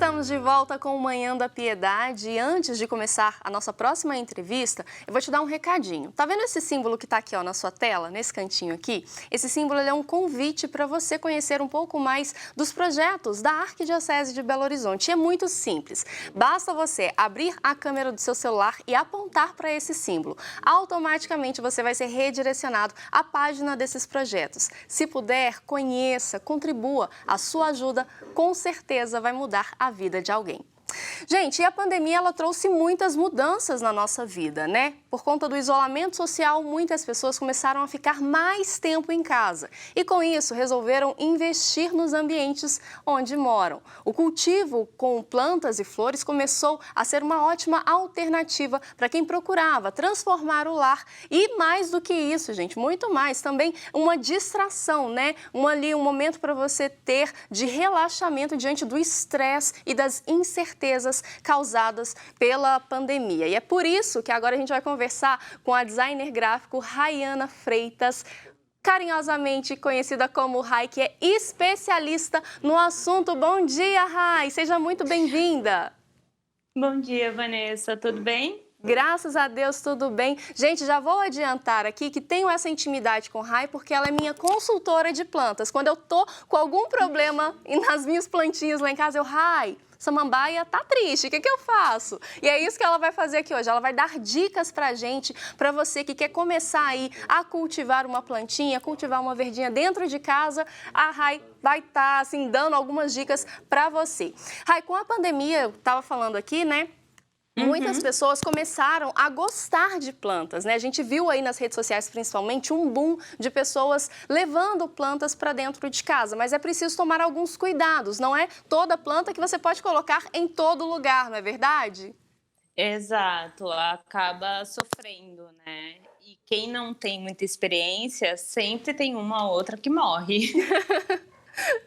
Estamos de volta com o Manhã da Piedade e antes de começar a nossa próxima entrevista, eu vou te dar um recadinho. Tá vendo esse símbolo que tá aqui ó, na sua tela, nesse cantinho aqui? Esse símbolo ele é um convite para você conhecer um pouco mais dos projetos da Arquidiocese de Belo Horizonte. E é muito simples. Basta você abrir a câmera do seu celular e apontar para esse símbolo. Automaticamente você vai ser redirecionado à página desses projetos. Se puder, conheça, contribua. A sua ajuda com certeza vai mudar a vida de alguém. Gente, e a pandemia ela trouxe muitas mudanças na nossa vida, né? Por conta do isolamento social, muitas pessoas começaram a ficar mais tempo em casa. E com isso, resolveram investir nos ambientes onde moram. O cultivo com plantas e flores começou a ser uma ótima alternativa para quem procurava transformar o lar. E mais do que isso, gente, muito mais, também uma distração, né? Um momento para você ter de relaxamento diante do estresse e das incertezas causadas pela pandemia. E é por isso que agora a gente vai conversar com a designer gráfico Rayana Freitas, carinhosamente conhecida como Ray, que é especialista no assunto. Bom dia, Ray! Seja muito bem-vinda! Bom dia, Vanessa. Tudo bem? Graças a Deus, tudo bem. Gente, já vou adiantar aqui que tenho essa intimidade com Ray porque ela é minha consultora de plantas. Quando eu tô com algum problema nas minhas plantinhas lá em casa, Ray, samambaia tá triste, o que eu faço? E é isso que ela vai fazer aqui hoje, ela vai dar dicas pra gente, pra você que quer começar aí a cultivar uma plantinha, cultivar uma verdinha dentro de casa, a Ray vai estar assim dando algumas dicas pra você. Ray, com a pandemia, eu tava falando aqui, né? Muitas pessoas começaram a gostar de plantas, né? A gente viu aí nas redes sociais, principalmente, um boom de pessoas levando plantas para dentro de casa. Mas é preciso tomar alguns cuidados. Não é toda planta que você pode colocar em todo lugar, não é verdade? Exato, acaba sofrendo, né? E quem não tem muita experiência, sempre tem uma ou outra que morre.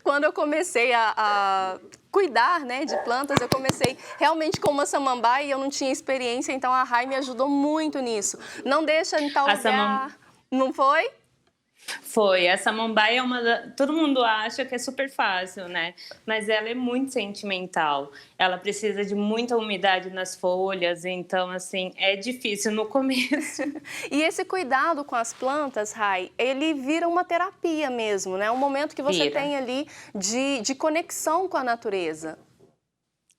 Quando eu comecei a cuidar, né, de plantas, eu comecei realmente com uma samambaia e eu não tinha experiência, então a Ray me ajudou muito nisso. Não deixa em tal A lugar, não foi? Foi, a samambaia é todo mundo acha que é super fácil, né? Mas ela é muito sentimental. Ela precisa de muita umidade nas folhas, então, assim, é difícil no começo. E esse cuidado com as plantas, Ray, ele vira uma terapia mesmo, né? Um momento que você Vira. tem ali de conexão com a natureza.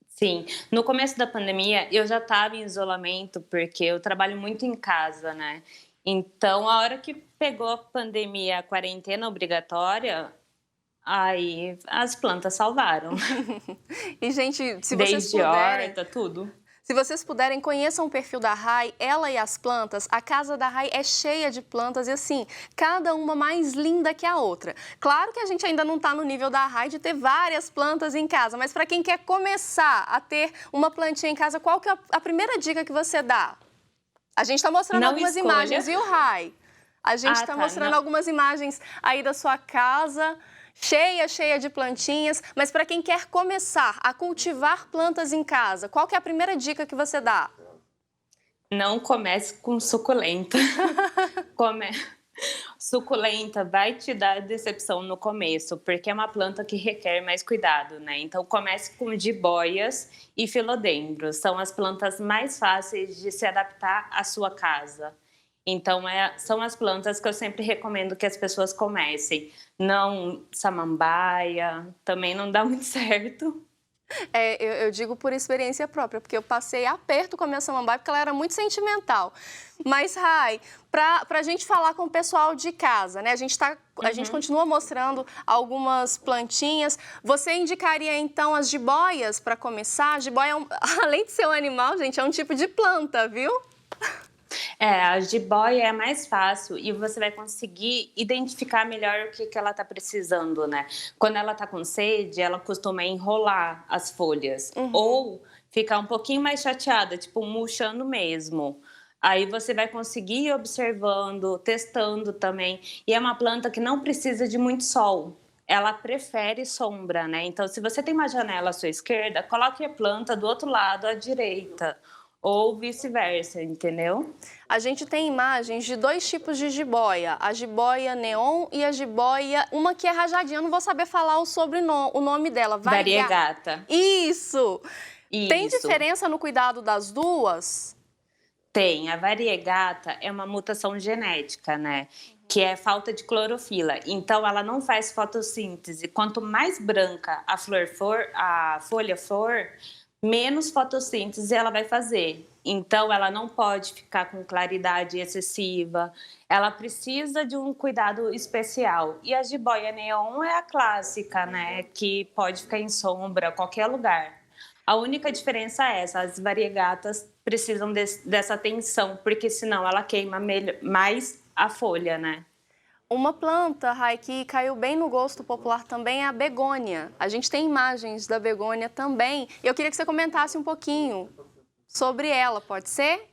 Sim, no começo da pandemia eu já estava em isolamento porque eu trabalho muito em casa, né? Então, a hora que pegou a pandemia, a quarentena obrigatória, aí as plantas salvaram. E, gente, Desde horta, tudo. se vocês puderem, conheçam o perfil da Ray, ela e as plantas. A casa da Ray é cheia de plantas e, assim, cada uma mais linda que a outra. Claro que a gente ainda não está no nível da Ray de ter várias plantas em casa, mas para quem quer começar a ter uma plantinha em casa, qual que é a primeira dica que você dá? A gente está mostrando Não algumas escolha. imagens, viu, Ray? A gente está mostrando não. algumas imagens aí da sua casa, cheia de plantinhas. Mas para quem quer começar a cultivar plantas em casa, qual que é a primeira dica que você dá? Não comece com suculenta. Come... Suculenta vai te dar decepção no começo, porque é uma planta que requer mais cuidado, né? Então comece com jiboias e filodendros, são as plantas mais fáceis de se adaptar à sua casa. Então são as plantas que eu sempre recomendo que as pessoas comecem. Não samambaia, também não dá muito certo. Eu digo por experiência própria, porque eu passei aperto com a minha samambaia, porque ela era muito sentimental. Mas, Ray, para a gente falar com o pessoal de casa, né? A gente continua mostrando algumas plantinhas. Você indicaria, então, as jiboias para começar? A jiboia, além de ser um animal, gente, é um tipo de planta, viu? A jiboia é mais fácil e você vai conseguir identificar melhor o que ela está precisando, né? Quando ela está com sede, ela costuma enrolar as folhas ou ficar um pouquinho mais chateada, tipo murchando mesmo. Aí você vai conseguir ir observando, testando também. E é uma planta que não precisa de muito sol. Ela prefere sombra, né? Então, se você tem uma janela à sua esquerda, coloque a planta do outro lado, à direita. ou vice-versa, entendeu? A gente tem imagens de dois tipos de jiboia, a jiboia neon e a jiboia, uma que é rajadinha, eu não vou saber falar o nome dela. Variegata. Isso! Tem Isso. diferença no cuidado das duas? Tem. A variegata é uma mutação genética, né? Que é falta de clorofila. Então, ela não faz fotossíntese. Quanto mais branca a flor for, a folha for, menos fotossíntese ela vai fazer. Então, ela não pode ficar com claridade excessiva. Ela precisa de um cuidado especial. E a jiboia neon é a clássica, né? Que pode ficar em sombra, qualquer lugar. A única diferença é essa, as variegatas precisam dessa atenção, porque senão ela queima mais a folha, né? Uma planta, Rai, que caiu bem no gosto popular também é a begônia. A gente tem imagens da begônia também. E eu queria que você comentasse um pouquinho sobre ela, pode ser?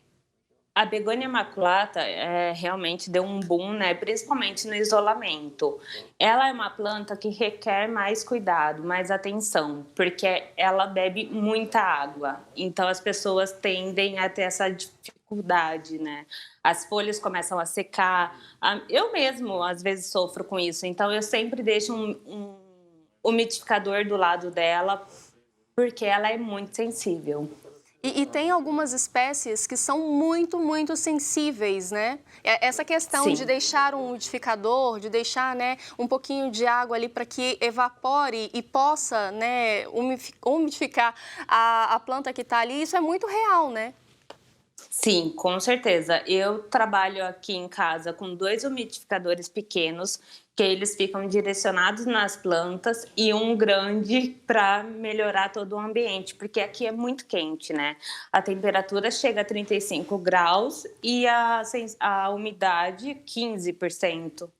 A begônia maculata realmente deu um boom, né? Principalmente no isolamento. Ela é uma planta que requer mais cuidado, mais atenção, porque ela bebe muita água. Então as pessoas tendem a ter essa dificuldade, né? As folhas começam a secar. Eu mesmo às vezes sofro com isso. Então eu sempre deixo um umidificador do lado dela, porque ela é muito sensível. E tem algumas espécies que são muito sensíveis, né? Essa questão Sim. de deixar um umidificador, de deixar, né, um pouquinho de água ali para que evapore e possa, né, umidificar a planta que está ali, isso é muito real, né? Sim, com certeza. Eu trabalho aqui em casa com 2 umidificadores pequenos, que eles ficam direcionados nas plantas, e um grande para melhorar todo o ambiente, porque aqui é muito quente, né? A temperatura chega a 35 graus e a umidade 15%.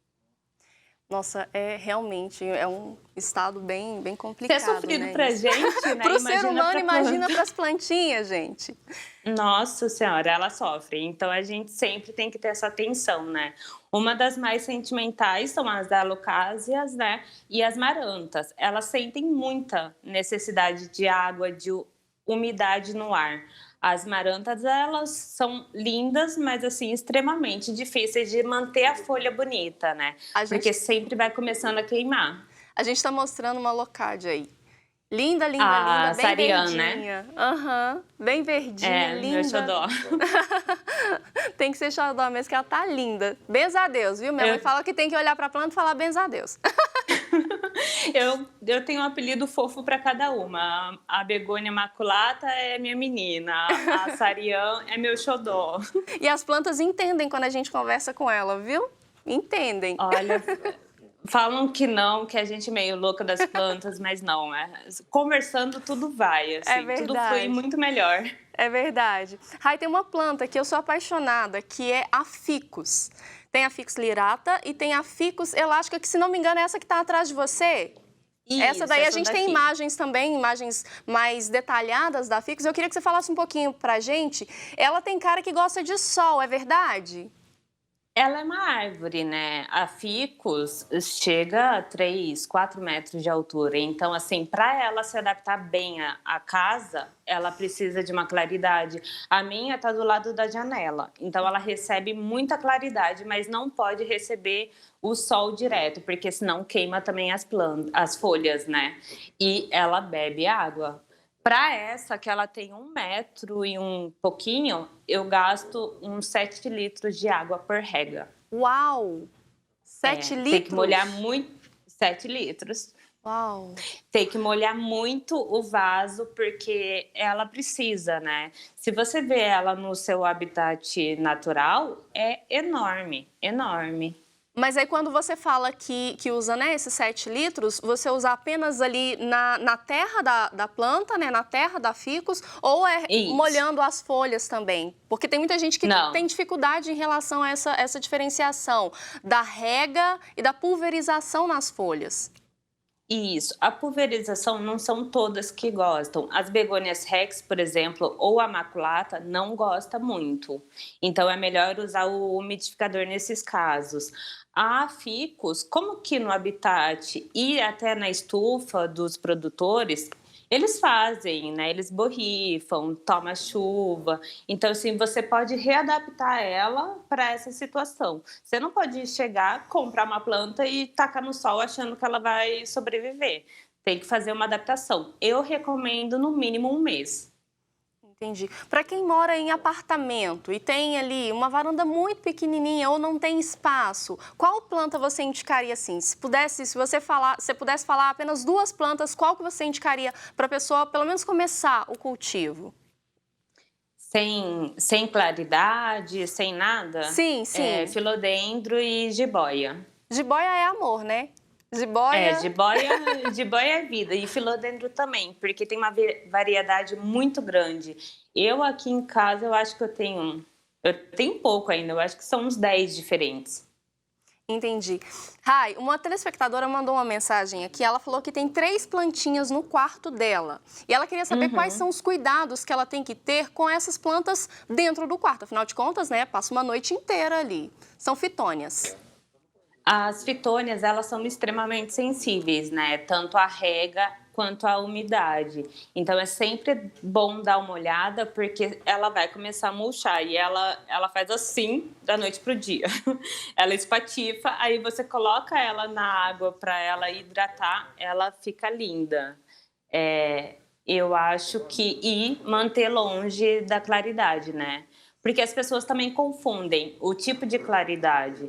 Nossa, realmente é um estado bem Se é complicado, sofrido né? pra gente, né? Para o ser Imagina humano, pra imagina planta. para as plantinhas, gente. Nossa senhora, ela sofre. Então a gente sempre tem que ter essa atenção, né? Uma das mais sentimentais são as alocásias, né? E as marantas. Elas sentem muita necessidade de água, de umidade no ar. As marantas, elas são lindas, mas assim, extremamente difíceis de manter a folha bonita, né? A Porque gente sempre vai começando a queimar. está mostrando uma locádia aí. Linda, linda, linda, A bem Sarian, né? verdinha. Aham, bem verdinha, É, meu linda. xodó. Tem que ser xodó mesmo, que ela tá linda. Benza a Deus, viu? Minha mãe Eu fala que tem que olhar pra planta e falar benza a Deus. eu tenho um apelido fofo para cada uma. A begônia maculata é minha menina, a Sarian é meu xodó. E as plantas entendem quando a gente conversa com ela, viu? Entendem. Olha, falam que não, que a gente é meio louca das plantas, mas não, conversando tudo vai, assim, tudo flui Verdade. muito melhor. É verdade. Rai, tem uma planta que eu sou apaixonada, que é a ficus. Tem a ficus lirata e tem a ficus elástica, que se não me engano é essa que está atrás de você. Essa daí a gente tem imagens também, imagens mais detalhadas da ficus. Eu queria que você falasse um pouquinho pra gente. Ela tem cara que gosta de sol, é verdade? Ela é uma árvore, né? A ficus chega a 3, 4 metros de altura. Então, assim, para ela se adaptar bem à casa, ela precisa de uma claridade. A minha está do lado da janela. Então, ela recebe muita claridade, mas não pode receber o sol direto, porque senão queima também as folhas, né? E ela bebe água. Para essa, que ela tem 1 metro e um pouquinho, eu gasto uns 7 litros de água por rega. Uau! 7 litros? Tem que molhar muito. 7 litros. Uau! Tem que molhar muito o vaso, porque ela precisa, né? Se você vê ela no seu habitat natural, é enorme, enorme. Mas aí quando você fala que usa, né, esses 7 litros, você usa apenas ali na terra da planta, né, na terra da ficus, ou é Isso. molhando as folhas também? Porque tem muita gente que Não. tem dificuldade em relação a essa diferenciação da rega e da pulverização nas folhas. Isso. A pulverização não são todas que gostam. As begônias rex, por exemplo, ou a maculata, não gosta muito. Então, é melhor usar o umidificador nesses casos. A ficus, como que no habitat e até na estufa dos produtores, Eles fazem, né? Eles borrifam, toma chuva. Então, assim, você pode readaptar ela para essa situação. Você não pode chegar, comprar uma planta e tacar no sol achando que ela vai sobreviver. Tem que fazer uma adaptação. Eu recomendo no mínimo 1 mês. Entendi. Para quem mora em apartamento e tem ali uma varanda muito pequenininha ou não tem espaço, qual planta você indicaria assim? Se você pudesse falar apenas 2 plantas, qual que você indicaria para a pessoa pelo menos começar o cultivo? Sem claridade, sem nada, Sim, sim. filodendro e jiboia. Jiboia é amor, né? É, Jiboia. jiboia é vida. E filodendro também, porque tem uma variedade muito grande. Eu aqui em casa, eu acho que eu tenho pouco ainda, eu acho que são uns 10 diferentes. Entendi. Rai, uma telespectadora mandou uma mensagem aqui. Ela falou que tem 3 plantinhas no quarto dela. E ela queria saber quais Uhum. são os cuidados que ela tem que ter com essas plantas dentro do quarto. Afinal de contas, né, passa uma noite inteira ali. São fitônias. As fitônias, elas são extremamente sensíveis, né? Tanto à rega quanto à umidade. Então, é sempre bom dar uma olhada, porque ela vai começar a murchar. E ela faz assim, da noite pro dia. Ela espatifa, aí você coloca ela na água para ela hidratar, ela fica linda. É, eu acho que... E manter longe da claridade, né? Porque as pessoas também confundem o tipo de claridade.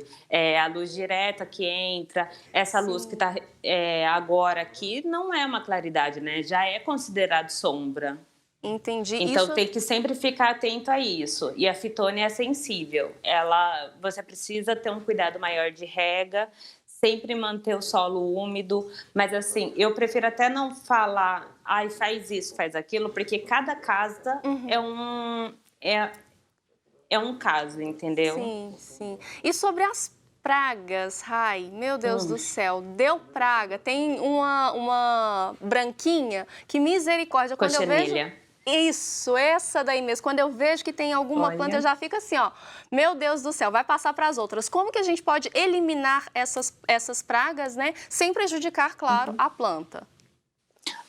A luz direta que entra, essa luz que Sim, está agora aqui, não é uma claridade, né? Já é considerado sombra. entendi. Então tem que sempre ficar atento a isso. E a fitônia é sensível. Você precisa ter um cuidado maior de rega, sempre manter o solo úmido. Mas assim, eu prefiro até não falar, ai, faz isso, faz aquilo, porque cada casa é, é um caso, entendeu? Sim, sim. E sobre as pragas, Rai, meu Deus Hum, do céu, deu praga. Tem uma branquinha que misericórdia, quando eu vejo. Coxinilha. Isso, essa daí mesmo. Quando eu vejo que tem alguma planta, eu Olha. já fico assim, ó. Meu Deus do céu, vai passar para as outras. Como que a gente pode eliminar essas pragas, né? Sem prejudicar, claro, a planta?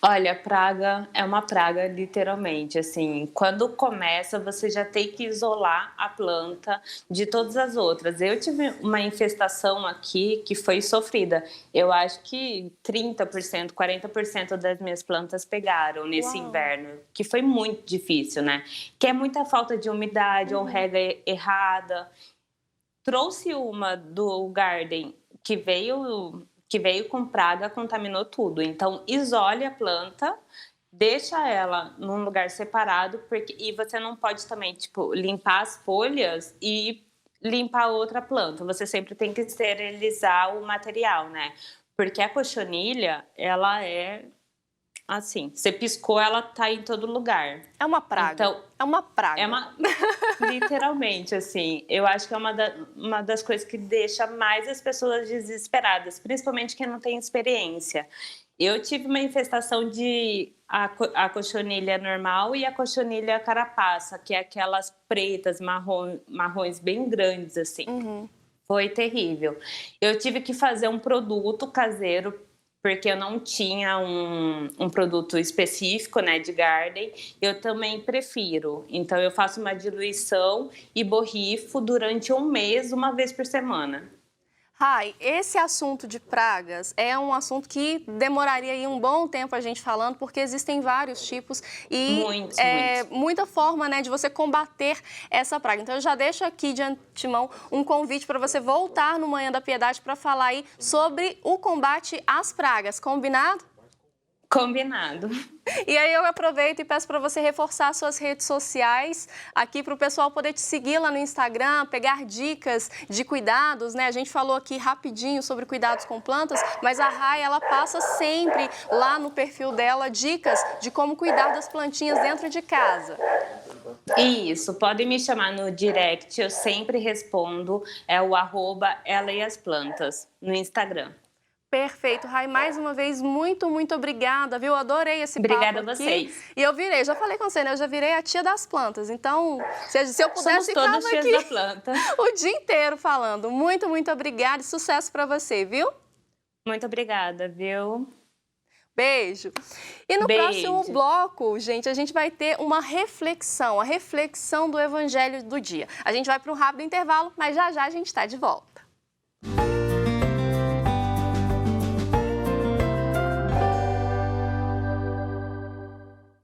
Olha, praga é uma praga, literalmente. Assim, quando começa, você já tem que isolar a planta de todas as outras. Eu tive uma infestação aqui que foi sofrida. Eu acho que 30%, 40% das minhas plantas pegaram nesse Uau. inverno, que foi muito difícil, né? Que é muita falta de umidade ou rega errada. Trouxe uma do Garden que veio com praga, contaminou tudo. Então, isole a planta, deixa ela num lugar separado, e você não pode também, tipo, limpar as folhas e limpar outra planta. Você sempre tem que esterilizar o material, né? Porque a cochonilha, ela é assim, você piscou, ela tá em todo lugar. É uma praga. Então, É uma é praga. uma. Literalmente, assim, eu acho que é uma das coisas que deixa mais as pessoas desesperadas, principalmente quem não tem experiência. Eu tive uma infestação de a cochonilha normal e a cochonilha carapaça, que é aquelas pretas, marrons bem grandes, assim. Uhum. Foi terrível. Eu tive que fazer um produto caseiro, porque eu não tinha um produto específico, né, de garden. Eu também prefiro. Então, eu faço uma diluição e borrifo durante 1 mês, uma vez por semana. Rai, esse assunto de pragas é um assunto que demoraria aí um bom tempo a gente falando, porque existem vários tipos e Muitos, muitos. muita forma, né, de você combater essa praga. Então, eu já deixo aqui de antemão um convite para você voltar no Manhã da Piedade para falar aí sobre o combate às pragas, combinado? Combinado. E aí eu aproveito e peço para você reforçar suas redes sociais aqui para o pessoal poder te seguir lá no Instagram, pegar dicas de cuidados, né? A gente falou aqui rapidinho sobre cuidados com plantas, mas a Rai, ela passa sempre lá no perfil dela dicas de como cuidar das plantinhas dentro de casa. Isso, podem me chamar no direct, eu sempre respondo. É o @ela e as plantas no Instagram. Perfeito, Rai, mais uma vez, muito, muito obrigada, viu? Adorei esse papo Obrigada a aqui. vocês. E eu virei, já falei com você, né? Eu já virei a tia das plantas. Então, se eu Somos pudesse, ficava todos tias aqui da planta. o dia inteiro falando. Muito, muito obrigada e sucesso para você, viu? Muito obrigada, viu? Beijo! E no Beijo. próximo bloco, gente, a gente vai ter uma reflexão, a reflexão do Evangelho do dia. A gente vai para um rápido intervalo, mas já já a gente está de volta.